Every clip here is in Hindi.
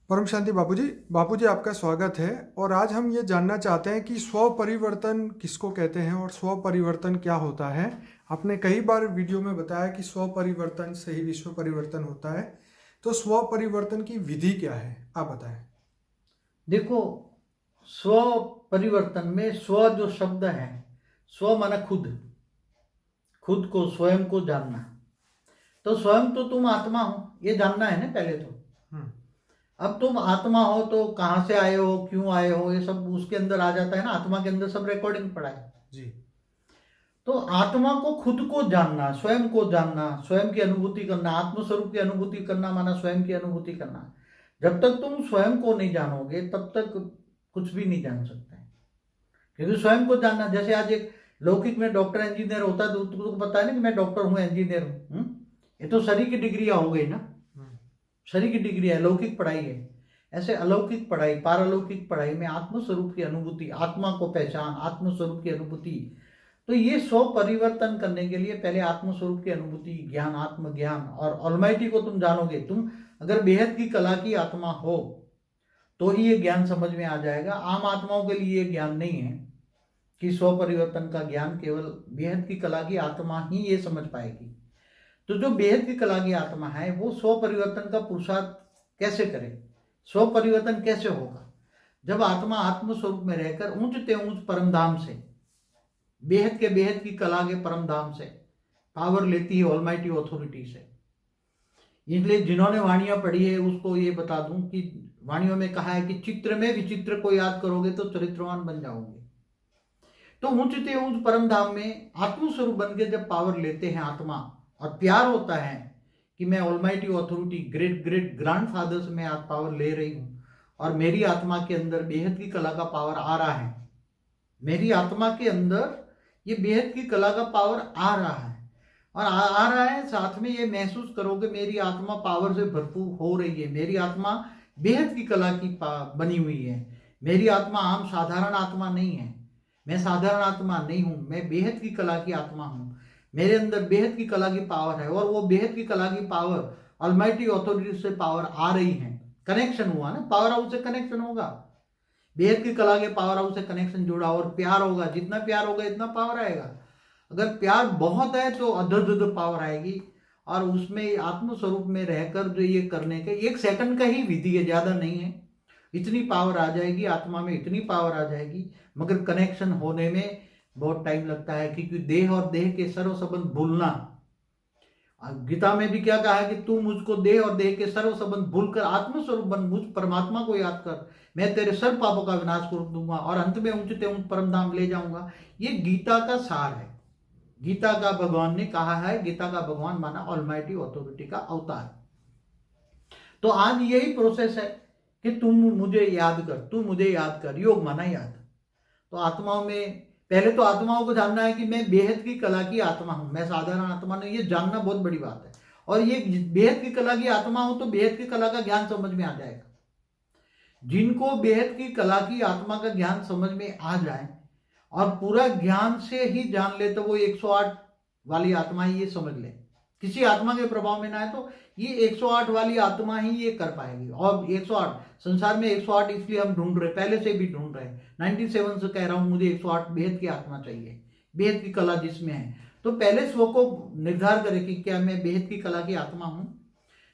परम शांति बापूजी आपका स्वागत है। और आज हम ये जानना चाहते हैं कि स्व परिवर्तन किसको कहते हैं और स्व परिवर्तन क्या होता है। आपने कई बार वीडियो में बताया कि स्व परिवर्तन से ही विश्व परिवर्तन होता है, तो स्व परिवर्तन की विधि क्या है, आप बताएं। देखो, स्व परिवर्तन में स्व जो शब्द है, स्व माना खुद, खुद को, स्वयं को जानना। तो स्वयं तो तुम आत्मा हो, ये जानना है ना पहले तो। अब तुम आत्मा हो तो कहाँ से आए हो, क्यों आए हो, ये सब उसके अंदर आ जाता है ना। आत्मा के अंदर सब रिकॉर्डिंग पड़ा है जी। तो आत्मा को, खुद को जानना, स्वयं को जानना, स्वयं की अनुभूति करना, आत्मस्वरूप की अनुभूति करना माना स्वयं की अनुभूति करना। जब तक तुम स्वयं को नहीं जानोगे तब तक कुछ भी नहीं जान सकते। क्योंकि स्वयं को जानना, जैसे आज एक लौकिक में डॉक्टर इंजीनियर होता है तो तुमको पता है ना कि मैं डॉक्टर हूँ, इंजीनियर हूँ। ये तो शरीर की डिग्रियां हो गई ना, शरीर की डिग्री है, लौकिक पढ़ाई है। ऐसे अलौकिक पढ़ाई, पारलौकिक पढ़ाई में आत्मस्वरूप की अनुभूति, आत्मा को पहचान, आत्मस्वरूप की अनुभूति। तो ये स्व परिवर्तन करने के लिए पहले आत्मस्वरूप की अनुभूति, ज्ञान, आत्मज्ञान और ऑलमाइटी को तुम जानोगे। तुम अगर बेहद की कला की आत्मा हो तो ही ये ज्ञान समझ में आ जाएगा। आम आत्माओं के लिए ये ज्ञान नहीं है कि स्व परिवर्तन का ज्ञान केवल बेहद की कला की आत्मा ही ये समझ पाएगी। तो जो बेहद की कला की आत्मा है वो स्व परिवर्तन का पुरुषार्थ कैसे करे, स्व परिवर्तन कैसे होगा? जब आत्मा आत्मस्वरूप में रहकर ऊंचते ऊंच परमधाम से, बेहद के बेहद की कला के परमधाम से पावर लेती है, ऑलमाइटी ऑथोरिटी से। इसलिए जिन्होंने वाणियां पढ़ी है उसको ये बता दूं कि वाणियों में कहा है कि चित्र में विचित्र को याद करोगे तो चरित्रवान बन जाओगे। तो ऊंचते ऊंच परम धाम में आत्मस्वरूप बन के जब पावर लेते हैं आत्मा, और प्यार होता है कि मैं almighty authority, great great grand father से मैं आज पावर ले रही हूं और मेरी आत्मा के अंदर बेहद की कला का पावर आ रहा है। मेरी आत्मा के अंदर ये बेहद की कला का पावर आ रहा है और आ रहा है। साथ में ये महसूस करोगे मेरी आत्मा पावर से भरपूर हो रही है। मेरी आत्मा बेहद की कला की बनी हुई है। मेरी आत्मा आम साधारण आत्मा नहीं है। मैं साधारण आत्मा नहीं हूं, मैं बेहद की कला की आत्मा हूं। मेरे अंदर बेहद की कला की पावर है और वो बेहद की कला की पावर ऑलमाइटी ऑथोरिटी से पावर आ रही है। कनेक्शन हुआ ना, पावर हाउस से कनेक्शन होगा, बेहद की कला के पावर हाउस से कनेक्शन जुड़ा और प्यार होगा। जितना प्यार होगा इतना पावर आएगा। अगर प्यार बहुत है तो अदर पावर आएगी। और उसमें आत्मस्वरूप में रहकर जो ये करने के 1 सेकंड का ही विधि है, ज्यादा नहीं है, इतनी पावर आ जाएगी आत्मा में, इतनी पावर आ जाएगी। मगर कनेक्शन होने में बहुत टाइम लगता है, क्योंकि देह और देह के सर्व संबंध भूलना। गीता में भी क्या कहा है कि तू मुझको देह और देह के सर्व संबंध भूलकर आत्मस्वरूप बन, मुझ परमात्मा को याद कर, मैं तेरे सर्व पापों का विनाश कर दूंगा और अंत में ऊंचते ऊंच परम धाम ले जाऊंगा। ये गीता का सार है। गीता का भगवान ने कहा है, गीता का भगवान माना ऑलमाइटी ऑथोरिटी का अवतार। तो आज यही प्रोसेस है कि तुम मुझे याद कर, तू मुझे याद कर। योग माना याद। तो आत्माओं में पहले तो आत्माओं को जानना है कि मैं बेहद की कला की आत्मा हूं, मैं साधारण आत्मा नहीं। ये जानना बहुत बड़ी बात है। और ये बेहद की कला की आत्मा हो तो बेहद की कला का ज्ञान समझ में आ जाएगा। जिनको बेहद की कला की आत्मा का ज्ञान समझ में आ जाए और पूरा ज्ञान से ही जान ले, तो वो 108 वाली आत्मा ही ये समझ ले। किसी आत्मा के प्रभाव में ना है तो ये 108 वाली आत्मा ही ये कर पाएगी। और 108 संसार में 108 इसलिए हम ढूंढ रहे, पहले से भी ढूंढ रहे हैं। 97 से कह रहा हूं मुझे 108 बेहद की आत्मा चाहिए, बेहद की कला जिसमें है। तो पहले स्व को निर्धार करे कि क्या मैं बेहद की कला की आत्मा हूं।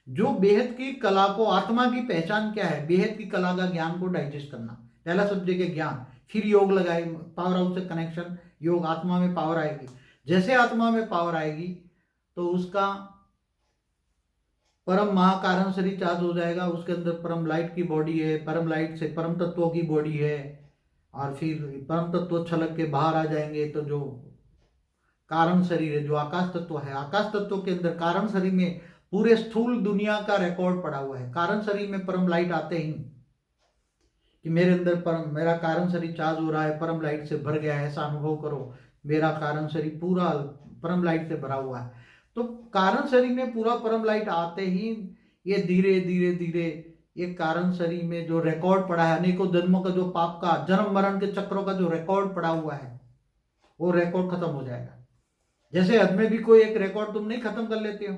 जो बेहद की कला को, आत्मा की पहचान क्या है, बेहद की कला का ज्ञान को डाइजेस्ट करना, पहला सब्जेक्ट है ज्ञान। फिर योग लगाए, पावर हाउस से कनेक्शन, योग, आत्मा में पावर आएगी। जैसे आत्मा में पावर आएगी तो उसका परम महाकारण शरीर चार्ज हो जाएगा। उसके अंदर परम लाइट की बॉडी है, परम लाइट से परम तत्वों की बॉडी है। और फिर परम तत्व छलक के बाहर आ जाएंगे तो जो कारण शरीर है, जो आकाश तत्व है, आकाश तत्व के अंदर कारण शरीर में पूरे स्थूल दुनिया का रिकॉर्ड पड़ा हुआ है। कारण शरीर में परम लाइट आते ही कि मेरे अंदर परम, मेरा कारण शरीर चार्ज हो रहा है, परम लाइट से भर गया है, ऐसा अनुभव करो। मेरा कारण शरीर पूरा परम लाइट से भरा हुआ है। तो कारण शरीर में पूरा परम लाइट आते ही ये धीरे धीरे धीरे ये कारण शरीर में जो रिकॉर्ड पड़ा है, अनेकों जन्मों का जो पाप का, जन्म मरण के चक्रों का जो रिकॉर्ड पड़ा हुआ है, वो रिकॉर्ड खत्म हो जाएगा। जैसे हद में भी कोई एक रिकॉर्ड तुम नहीं खत्म कर लेते हो,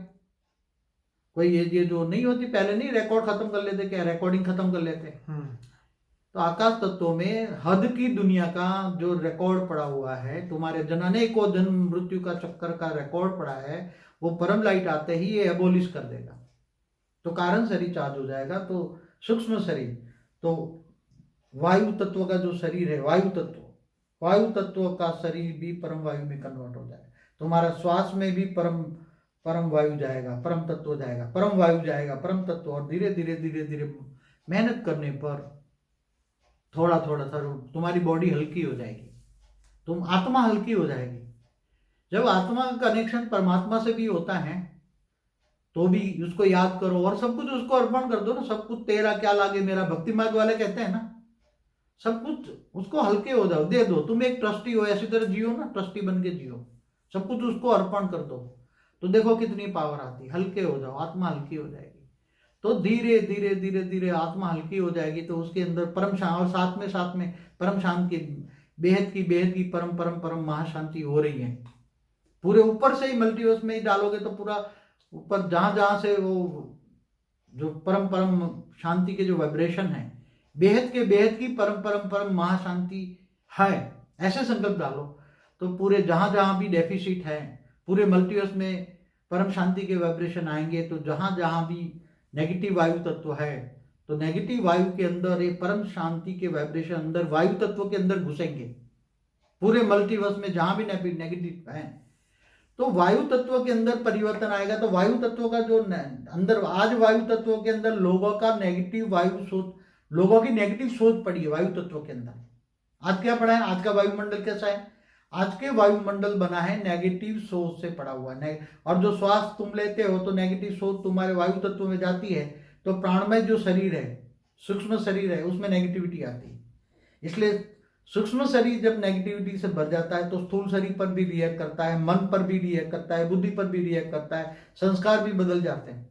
कोई ये जो नहीं होती, पहले नहीं रिकॉर्ड खत्म कर लेते, क्या रिकॉर्डिंग खत्म कर लेते। तो आकाश तत्वों में हद की दुनिया का जो रिकॉर्ड पड़ा हुआ है, तुम्हारे जनने को जन्म मृत्यु का चक्कर का रिकॉर्ड पड़ा है, वो परम लाइट आते ही ये एबोलिश कर देगा। तो कारण शरीर चार्ज हो जाएगा। तो सूक्ष्म शरीर, तो वायु तत्व का जो शरीर है, वायु तत्व का शरीर भी परम वायु में कन्वर्ट हो जाएगा। तुम्हारा श्वास में भी परम वायु जाएगा, परम तत्व जाएगा, परम वायु जाएगा, परम तत्व। और धीरे धीरे धीरे धीरे मेहनत करने पर थोड़ा थोड़ा तुम्हारी बॉडी हल्की हो जाएगी, तुम आत्मा हल्की हो जाएगी। जब आत्मा का कनेक्शन परमात्मा से भी होता है तो भी उसको याद करो और सब कुछ उसको अर्पण कर दो ना। सब कुछ तेरा क्या लागे मेरा, भक्ति मार्ग वाले कहते हैं ना, सब कुछ उसको हल्के हो जाओ, दे दो। तुम एक ट्रस्टी हो, ऐसी तरह जियो ना, ट्रस्टी बन के जियो, सब कुछ उसको अर्पण कर दो। तो देखो कितनी पावर आती, हल्के हो जाओ, आत्मा हल्की हो जाएगी। तो धीरे धीरे धीरे धीरे आत्मा हल्की हो जाएगी, तो उसके अंदर परम शांति, और साथ में परम शांति, बेहद की परम परम परम महाशांति हो रही है। पूरे ऊपर से ही मल्टीवर्स में ही डालोगे तो पूरा ऊपर जहां जहां से वो जो परम परम शांति के जो वाइब्रेशन है, बेहद की परम परम परम महाशांति है, ऐसे संकल्प डालो। तो पूरे जहां जहां भी डेफिसिट है, पूरे मल्टीवर्स में परम शांति के वाइब्रेशन आएंगे। तो जहां जहां भी नेगेटिव वायु तत्व है, तो नेगेटिव वायु के अंदर ये परम शांति के वाइब्रेशन अंदर वायु तत्व के अंदर घुसेंगे। पूरे मल्टीवर्स में जहां भी नेगेटिव है, तो वायु तत्व के अंदर परिवर्तन आएगा। तो वायु तत्व का जो अंदर, आज वायु तत्व के अंदर लोगों का नेगेटिव वायु सोच, लोगों की नेगेटिव सोच पड़ी है वायु तत्व के अंदर। आज क्या पड़ा है, आज का वायुमंडल कैसा है, आज के वायुमंडल बना है नेगेटिव सोच से पड़ा हुआ है। और जो श्वास तुम लेते हो तो नेगेटिव सोच तुम्हारे वायु तत्व में जाती है, तो प्राणमय जो शरीर है, सूक्ष्म शरीर है, उसमें नेगेटिविटी आती है। इसलिए सूक्ष्म शरीर जब नेगेटिविटी से भर जाता है तो स्थूल शरीर पर भी रिएक्ट करता है, मन पर भी रिएक्ट करता है, बुद्धि पर भी रिएक्ट करता है, संस्कार भी बदल जाते हैं,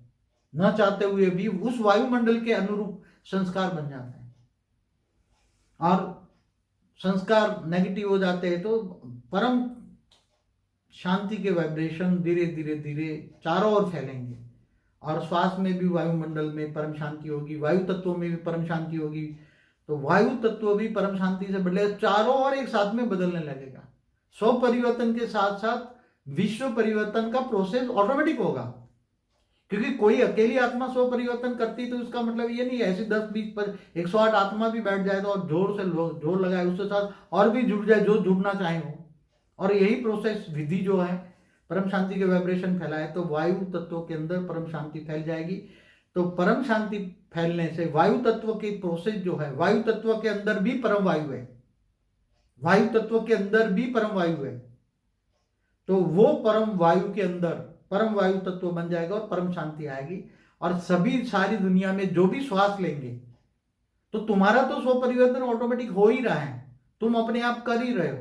न चाहते हुए भी उस वायुमंडल के अनुरूप संस्कार बन जाते हैं। और संस्कार नेगेटिव हो जाते हैं तो परम शांति के वाइब्रेशन धीरे धीरे धीरे चारों ओर फैलेंगे। और श्वास में भी वायुमंडल में परम शांति होगी, वायु तत्वों में भी परम शांति होगी। तो वायु तत्व भी परम शांति से बदले, चारों ओर एक साथ में बदलने लगेगा। स्व परिवर्तन के साथ साथ विश्व परिवर्तन का प्रोसेस ऑटोमेटिक होगा। क्योंकि कोई अकेली आत्मा स्व परिवर्तन करती तो इसका मतलब ये नहीं है ऐसे 10 20 108 आत्मा भी बैठ जाए तो और जोर लगाए उसके साथ और भी जुड़ जाए जो जुड़ना चाहे हो, और यही प्रोसेस विधि जो है परम शांति के वाइब्रेशन फैलाए, तो वायु तत्व के अंदर परम शांति फैल जाएगी। तो परम शांति फैलने से वायु तत्व की प्रोसेस जो है, वायु तत्व के अंदर भी परम वायु है, वायु तत्व के अंदर भी परम वायु है, तो वो परम वायु के अंदर परम वायु तत्व बन जाएगा और परम शांति आएगी। और सभी सारी दुनिया में जो भी श्वास लेंगे, तो तुम्हारा तो स्व परिवर्तन ऑटोमेटिक हो ही रहा है, तुम अपने आप कर ही रहे हो,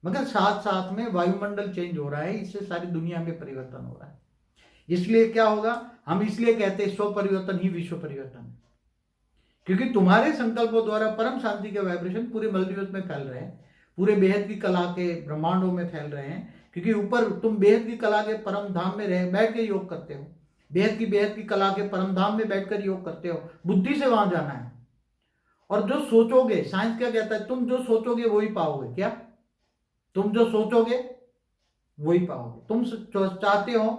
मगर साथ साथ में वायुमंडल चेंज हो रहा है, इससे सारी दुनिया में परिवर्तन हो रहा है। इसलिए क्या होगा, हम इसलिए कहते हैं स्व परिवर्तन ही विश्व परिवर्तन है, क्योंकि तुम्हारे संकल्पों द्वारा परम शांति के वाइब्रेशन पूरे मल्टीवर्स में फैल रहे हैं, पूरे बेहद की कला के ब्रह्मांडों में फैल रहे हैं। क्योंकि ऊपर तुम बेहद की कला के परम धाम में रह बैठ के योग करते हो, बेहद की कला के परम धाम में बैठकर योग करते हो, बुद्धि से वहां जाना है। और जो सोचोगे, साइंस क्या कहता है, तुम जो सोचोगे वही पाओगे। क्या तुम जो सोचोगे वही पाओगे। तुम चाहते हो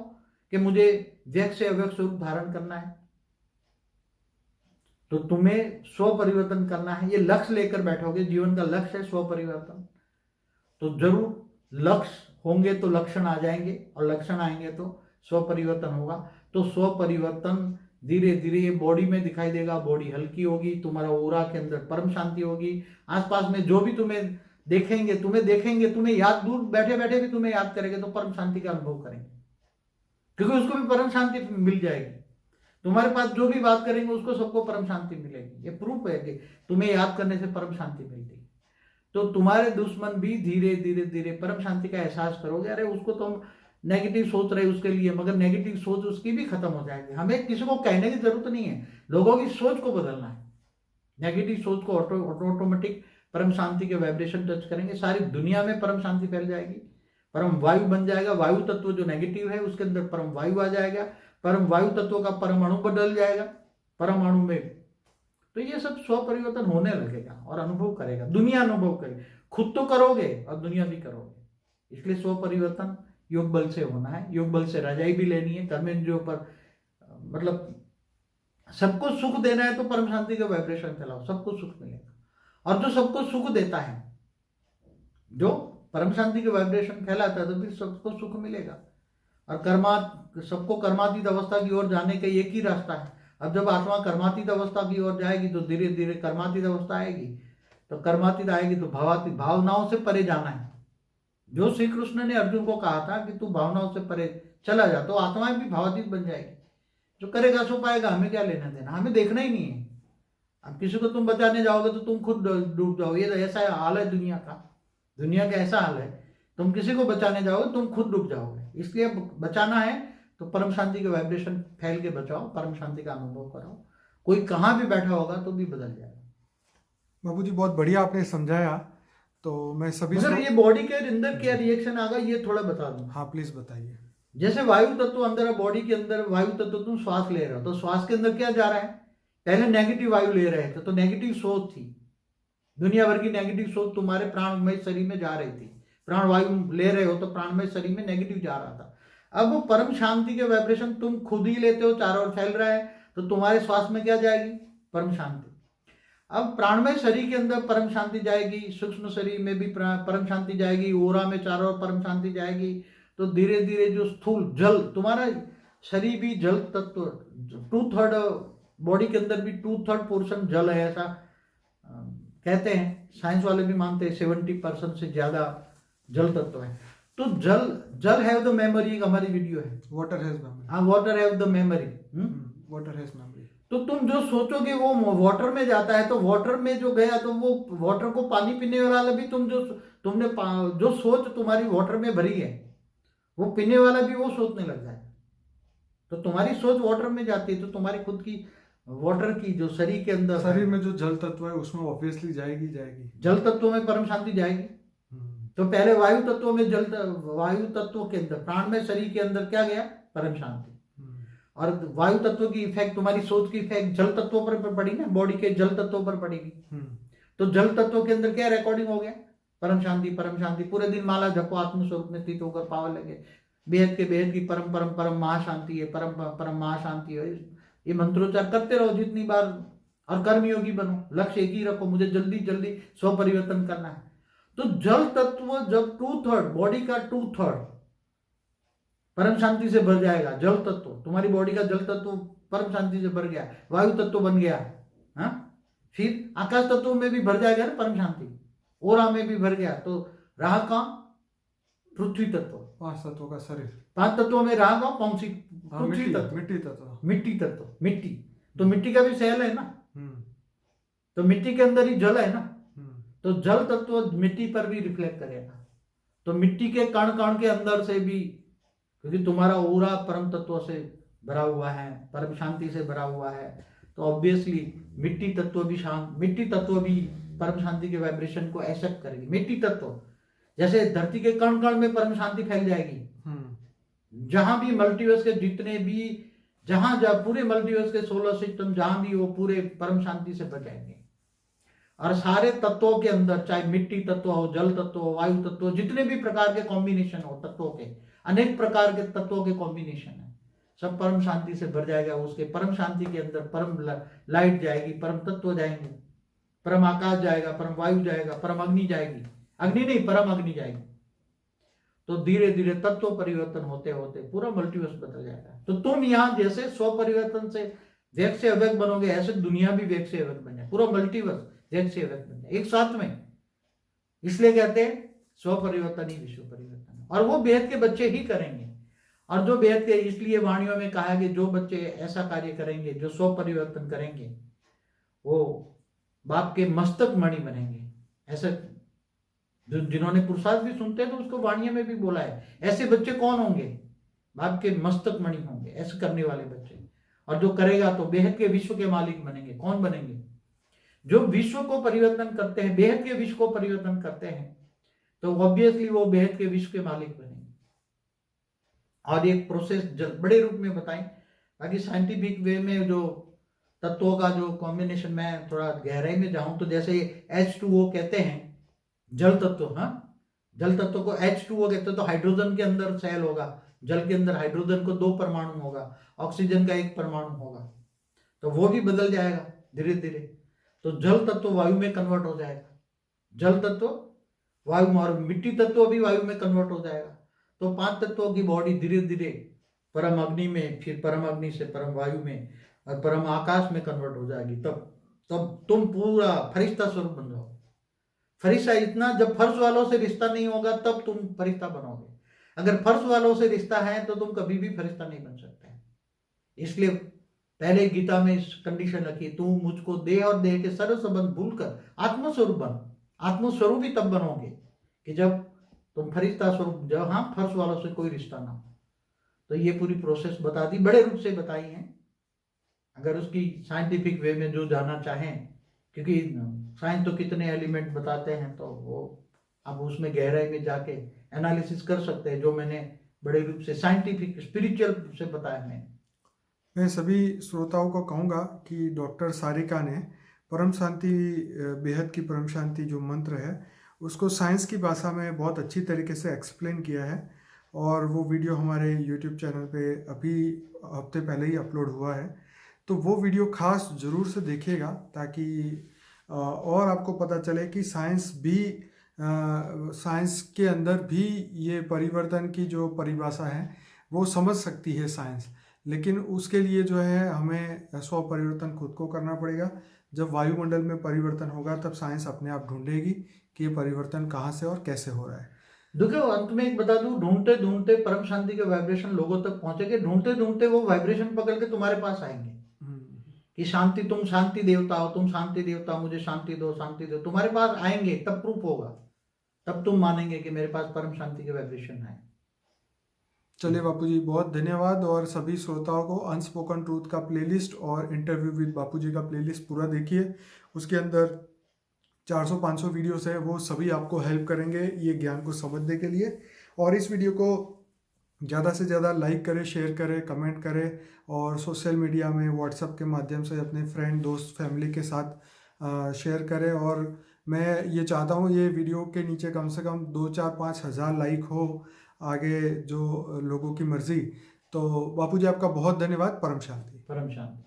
कि मुझे व्यक्त से अव्यक्त स्वरूप धारण करना है, तो तुम्हें स्व परिवर्तन करना है, ये लक्ष्य लेकर बैठोगे, जीवन का लक्ष्य है स्व परिवर्तन, तो जरूर लक्ष्य होंगे तो लक्षण आ जाएंगे, और लक्षण आएंगे तो स्व परिवर्तन होगा। तो स्व परिवर्तन धीरे धीरे ये बॉडी में दिखाई देगा, बॉडी हल्की होगी, तुम्हारा ओरा के अंदर परम शांति होगी। आसपास में जो भी तुम्हें देखेंगे, तुम्हें याद, दूर बैठे बैठे भी तुम्हें याद करेंगे तो परम शांति का अनुभव करेंगे, क्योंकि उसको भी परम शांति मिल जाएगी। तुम्हारे पास जो भी बात करेंगे उसको सबको परम शांति मिलेगी। ये प्रूफ है कि तुम्हें याद करने से परम शांति मिलती है। तो तुम्हारे दुश्मन भी धीरे धीरे धीरे परम शांति का एहसास करोगे, अरे उसको तो हम नेगेटिव सोच रहे उसके लिए, मगर नेगेटिव सोच उसकी भी खत्म हो जाएगी। हमें किसी को कहने की जरूरत नहीं है, लोगों की सोच को बदलना है। नेगेटिव सोच को ऑटोमेटिक परम शांति के वाइब्रेशन टच करेंगे, सारी दुनिया में परम शांति फैल जाएगी, परम वायु बन जाएगा। वायु तत्व जो नेगेटिव है उसके अंदर परम वायु आ जाएगा, परम वायु तत्व का परमाणु बदल जाएगा परमाणु में। तो ये सब स्व परिवर्तन होने लगेगा और अनुभव करेगा, दुनिया अनुभव करेगी। खुद तो करोगे और दुनिया भी करोगे। इसलिए स्व परिवर्तन योग बल से होना है। योग बल से रजाई भी लेनी है, कर्मेंद्रियों पर मतलब सबको सुख देना है तो परम शांति का वाइब्रेशन फैलाओ, सबको सुख मिलेगा। और जो सबको सुख देता है, जो परम शांति के वाइब्रेशन फैलाता है, तो भी सबको सुख मिलेगा। और सबको कर्मातीत अवस्था की ओर जाने का एक ही रास्ता है। अब जब आत्मा कर्मातीत अवस्था की ओर जाएगी तो धीरे धीरे कर्मातीत अवस्था आएगी, तो कर्मातीत आएगी तो भावातीत, भावनाओं से परे जाना है। जो श्री कृष्ण ने अर्जुन को कहा था कि तू भावनाओं से परे चला जा, तो आत्माएं भी भावातीत बन जाएगी। जो करेगा सो पाएगा, हमें क्या लेना देना, हमें देखना ही नहीं है। अब किसी को तुम बचाने जाओगे तो तुम खुद डूब जाओगे। ये ऐसा हाल है दुनिया का, दुनिया का ऐसा हाल है, तुम किसी को बचाने जाओगे तुम खुद डूब जाओगे। इसलिए बचाना है तो परम शांति के वाइब्रेशन फैल के बचाओ, परम शांति का अनुभव कराओ। कोई कहाँ भी बैठा होगा तो भी बदल जाएगा। बाबूजी बहुत बढ़िया आपने समझाया। तो मैं सभी मगर ये बॉडी के अंदर क्या रिएक्शन आगा ये थोड़ा बता दूं। हाँ प्लीज बताइए। जैसे वायु तत्व अंदर है, बॉडी के अंदर वायु तत्व, तुम श्वास ले रहे हो तो श्वास के अंदर क्या जा रहा है, पहले नेगेटिव वायु ले रहे थे तो नेगेटिव सोच थी, दुनिया भर की नेगेटिव सोच तुम्हारे प्राणमय शरीर में जा रही थी। प्राण वायु ले रहे हो तो प्राणमय शरीर में नेगेटिव जा रहा था। अब वो परम शांति के वाइब्रेशन तुम खुद ही लेते हो, चारों ओर फैल रहा है, तो तुम्हारे श्वास में क्या जाएगी, परम शांति। अब प्राणमय शरीर के अंदर परम शांति जाएगी, सूक्ष्म शरीर में भी परम शांति जाएगी, ओरा में चारों ओर परम शांति जाएगी। तो धीरे धीरे जो स्थूल जल, तुम्हारा शरीर भी जल तत्व, 2/3 बॉडी के अंदर भी 2/3 पोर्शन जल है, ऐसा कहते हैं। साइंस वाले भी मानते हैं 70% से ज्यादा जल तत्व है। तो जल हैव द मेमोरी, एक हमारी वीडियो है, वाटर हैज मेमोरी। हाँ, water have the memory, water has memory. तो तुम जो सोचोगे वो वाटर में जाता है, तो वाटर में जो गया तो वो वाटर को पानी पीने वाला भी तुमने जो सोच तुम्हारी वाटर में भरी है वो पीने वाला भी वो सोचने लग जाए। तो तुम्हारी सोच वाटर में जाती है, तो तुम्हारी खुद की वाटर की जो शरीर के अंदर, शरीर में जो जल तत्व है उसमें ऑब्वियसली जाएगी। जल तत्व में परम शांति जाएगी। तो पहले वायु तत्व में वायु तत्व के अंदर प्राणमय शरीर के अंदर क्या गया, परम शांति। और वायु तत्व की इफेक्ट, तुम्हारी सोच की इफेक्ट जल तत्वों पर पड़ी ना, बॉडी के जल तत्वों पर पड़ेगी। तो जल तत्व के अंदर क्या रिकॉर्डिंग हो गया, परम शांति परम शांति। पूरे दिन माला जपो, आत्मस्वरूप में स्थित होकर पावर लगे, बेहद के बेहद की परम परम परम महाशांति है, परम परम महाशांति है। ये मंत्रोच्चार करते रहो जितनी बार, और कर्मयोगी बनो, लक्ष्य एक ही रखो, मुझे जल्दी जल्दी स्व परिवर्तन करना है। तो जल तत्व जब 2/3 बॉडी का 2/3 परम शांति से भर जाएगा, जल तत्व, तुम्हारी बॉडी का जल तत्व परम शांति से भर गया, वायु तत्व बन गया, हाँ, फिर आकाश तत्व में भी भर जाएगा ना परम शांति, ओरा में भी भर गया। तो रहा कहाँ, पृथ्वी तत्व, 5 तत्वों का शरीर, 5 तत्वों में रहा कहाँ, कौन सी, पृथ्वी तत्व, मिट्टी तत्व, मिट्टी तत्व, मिट्टी। तो मिट्टी का भी सेल है ना, तो मिट्टी के अंदर ही जल है ना, तो जल तत्व मिट्टी पर भी रिफ्लेक्ट करेगा। तो मिट्टी के कण कण के अंदर से भी, क्योंकि तुम्हारा ओरा परम तत्व से भरा हुआ है, परम शांति से भरा हुआ है, तो ऑब्वियसली मिट्टी तत्व भी मिट्टी तत्व भी परम शांति के वाइब्रेशन को एक्सेप्ट करेगी। मिट्टी तत्व जैसे धरती के कण कण में परम शांति फैल जाएगी, जहां भी मल्टीवर्स के जितने भी, जहां पूरे मल्टीवर्स के सोलर सिस्टम जहां भी वो पूरे परम शांति से भर जाएंगे। और सारे तत्वों के अंदर, चाहे मिट्टी तत्व हो, जल तत्व हो, वायु तत्व, जितने भी प्रकार के कॉम्बिनेशन हो, तत्वों के अनेक प्रकार के तत्वों के कॉम्बिनेशन है, सब परम शांति से भर जाएगा। उसके परम शांति के अंदर परम लाइट जाएगी, परम तत्व जाएंगे, परम आकाश जाएगा, परम वायु जाएगा, परम अग्नि जाएगी, अग्नि नहीं परम अग्नि जाएगी। तो धीरे धीरे तत्व परिवर्तन होते होते पूरा मल्टीवर्स बदल जाएगा। तो तुम यहाँ जैसे स्व परिवर्तन से व्यक्त से अव्यक्त बनोगे, ऐसे दुनिया भी व्यक्त से अव्यक्त बन जाए, पूरा मल्टीवर्स व्यक्त से अव्यक्त बन जाए एक साथ में। इसलिए कहते हैं स्व परिवर्तन ही विश्व परिवर्तन है, और वो बेहद के बच्चे ही करेंगे। और जो बेहद के, इसलिए वाणियों में कहा कि जो बच्चे ऐसा कार्य करेंगे, जो स्व परिवर्तन करेंगे, वो बाप के मस्तक मणि बनेंगे। ऐसा जिन्होंने पुरुषार्थ भी सुनते हैं तो उसको वाणियों में भी बोला है, ऐसे बच्चे कौन होंगे, बाप के मस्तक मणि होंगे, ऐसे करने वाले बच्चे। और जो करेगा तो बेहद के विश्व के मालिक बनेंगे। कौन बनेंगे, जो विश्व को परिवर्तन करते हैं, बेहद के विश्व को परिवर्तन करते हैं, तो ऑब्वियसली वो बेहद के विश्व के मालिक बनेंगे। और एक प्रोसेस बड़े रूप में बताएं बाकी साइंटिफिक वे में जो तत्वों का जो कॉम्बिनेशन, मैं थोड़ा गहराई में जाऊं तो जैसे H2O कहते हैं, जल तत्व, हाँ, जल तत्व को H2O कहते हैं। तो हाइड्रोजन के अंदर सेल होगा, जल के अंदर हाइड्रोजन को 2 परमाणु होगा, ऑक्सीजन का 1 परमाणु होगा, तो वो भी बदल जाएगा धीरे धीरे। तो जल तत्व वायु में कन्वर्ट हो जाएगा, जल तत्व वायु में, और मिट्टी तत्व भी वायु में कन्वर्ट हो जाएगा। तो 5 तत्वों की बॉडी धीरे धीरे परम अग्नि में, फिर परम अग्नि से परम वायु में, और परम आकाश में कन्वर्ट हो जाएगी। तब तब तुम पूरा फरिश्ता स्वरूप बन जाओ। फरिश्ता इतना, जब फर्श वालों से रिश्ता नहीं होगा तब तुम फरिश्ता बनोगे। अगर फर्श वालों से रिश्ता है तो तुम कभी भी फरिश्ता नहीं बन सकते। इसलिए पहले गीता में इस कंडीशन रखी, तू मुझको देह और देह के सर्व संबंध भूलकर आत्मस्वरूप बन। आत्मस्वरूप ही तब बनोगे कि जब तुम फरिश्ता स्वरूप, जब हाँ फर्श वालों से कोई रिश्ता ना हो। तो ये पूरी प्रोसेस बता दी, बड़े रूप से बताई है। अगर उसकी साइंटिफिक वे में जो जानना चाहें, क्योंकि साइंस तो कितने एलिमेंट बताते हैं, तो वो आप उसमें गहराई में जाके एनालिसिस कर सकते हैं, जो मैंने बड़े रूप से साइंटिफिक स्पिरिचुअल से बताया है। मैं सभी श्रोताओं को कहूँगा कि डॉक्टर सारिका ने परम शांति, बेहद की परम शांति जो मंत्र है उसको साइंस की भाषा में बहुत अच्छी तरीके से एक्सप्लेन किया है, और वो वीडियो हमारे यूट्यूब चैनल पे अभी हफ्ते पहले ही अपलोड हुआ है। तो वो वीडियो खास ज़रूर से देखिएगा, ताकि और आपको पता चले कि साइंस के अंदर भी ये परिवर्तन की जो परिभाषा है वो समझ सकती है साइंस। लेकिन उसके लिए जो है हमें स्व परिवर्तन खुद को करना पड़ेगा। जब वायुमंडल में परिवर्तन होगा तब साइंस अपने आप ढूंढेगी कि ये परिवर्तन कहाँ से और कैसे हो रहा है। देखो, अंत में एक बता दूं, ढूंढते ढूंढते परम शांति के वाइब्रेशन लोगों तक पहुंचेंगे। ढूंढते ढूंढते वो वाइब्रेशन पकड़ के तुम्हारे पास आएंगे कि शांति, तुम शांति देवता हो, तुम शांति देवता, मुझे शांति दो, शांति दो। तुम्हारे पास आएंगे, तब प्रूफ होगा, तब तुम मानेंगे कि मेरे पास परम शांति के वाइब्रेशन है। चलिए बापूजी, बहुत धन्यवाद। और सभी श्रोताओं को अनस्पोकन ट्रूथ का प्लेलिस्ट और इंटरव्यू विद बापूजी का प्लेलिस्ट पूरा देखिए। उसके अंदर 400-500 वीडियोस है, वो सभी आपको हेल्प करेंगे ये ज्ञान को समझने के लिए। और इस वीडियो को ज़्यादा से ज़्यादा लाइक करें, शेयर करें, कमेंट करें, और सोशल मीडिया में व्हाट्सएप के माध्यम से अपने फ्रेंड, दोस्त, फैमिली के साथ शेयर करें। और मैं ये चाहता हूँ ये वीडियो के नीचे कम से कम 2-4-5 हज़ार लाइक हो, आगे जो लोगों की मर्ज़ी। तो बापूजी आपका बहुत धन्यवाद। परम शांति। परम शांति।